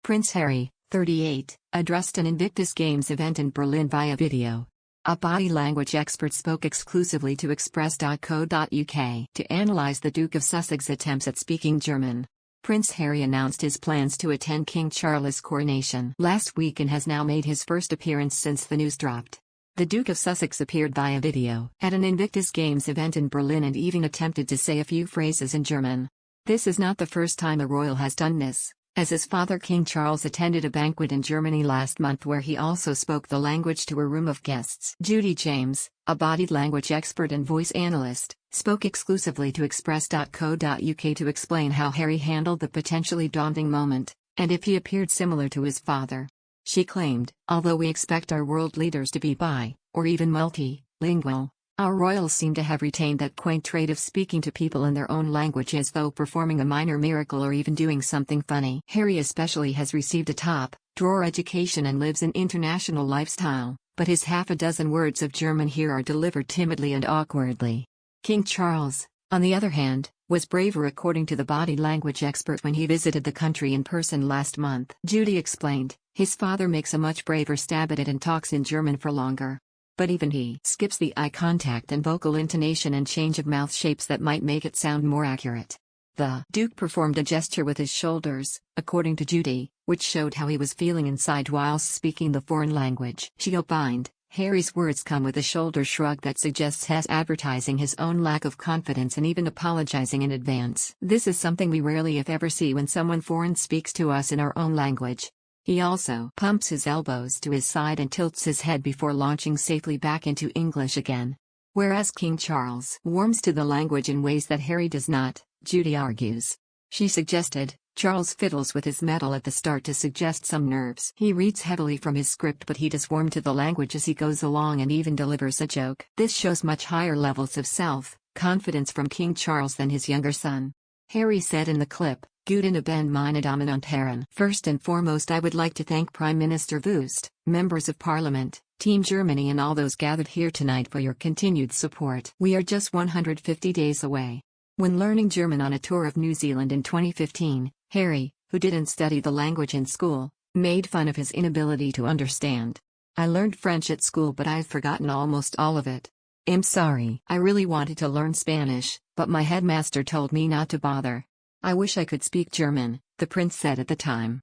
Prince Harry, 38, addressed an Invictus Games event in Berlin via video. A body language expert spoke exclusively to Express.co.uk to analyze the Duke of Sussex attempts at speaking German. Prince Harry announced his plans to attend King Charles' coronation last week and has now made his first appearance since the news dropped. The Duke of Sussex appeared via video at an Invictus Games event in Berlin and even attempted to say a few phrases in German. This is not the first time a royal has done this, as his father King Charles attended a banquet in Germany last month where he also spoke the language to a room of guests. Judy James, a body language expert and voice analyst, spoke exclusively to Express.co.uk to explain how Harry handled the potentially daunting moment, and if he appeared similar to his father. She claimed, although we expect our world leaders to be or even multilingual, our royals seem to have retained that quaint trait of speaking to people in their own language as though performing a minor miracle or even doing something funny. Harry especially has received a top-drawer education and lives an international lifestyle, but his half a dozen words of German here are delivered timidly and awkwardly. King Charles, on the other hand, was braver according to the body language expert when he visited the country in person last month. Judy explained, his father makes a much braver stab at it and talks in German for longer. But even he skips the eye contact and vocal intonation and change of mouth shapes that might make it sound more accurate. The Duke performed a gesture with his shoulders, according to Judy, which showed how he was feeling inside whilst speaking the foreign language. She opined, Harry's words come with a shoulder shrug that suggests he's advertising his own lack of confidence and even apologizing in advance. This is something we rarely if ever see when someone foreign speaks to us in our own language. He also pumps his elbows to his side and tilts his head before launching safely back into English again. Whereas King Charles warms to the language in ways that Harry does not, Judy argues. She suggested, Charles fiddles with his metal at the start to suggest some nerves. He reads heavily from his script but he does warm to the language as he goes along and even delivers a joke. This shows much higher levels of self-confidence from King Charles than his younger son. Harry said in the clip, Guten Abend meine Damen und Herren. First and foremost I would like to thank Prime Minister Wust, members of Parliament, Team Germany and all those gathered here tonight for your continued support. We are just 150 days away. When learning German on a tour of New Zealand in 2015, Harry, who didn't study the language in school, made fun of his inability to understand. I learned French at school but I've forgotten almost all of it. I'm sorry. I really wanted to learn Spanish, but my headmaster told me not to bother. I wish I could speak German, the prince said at the time.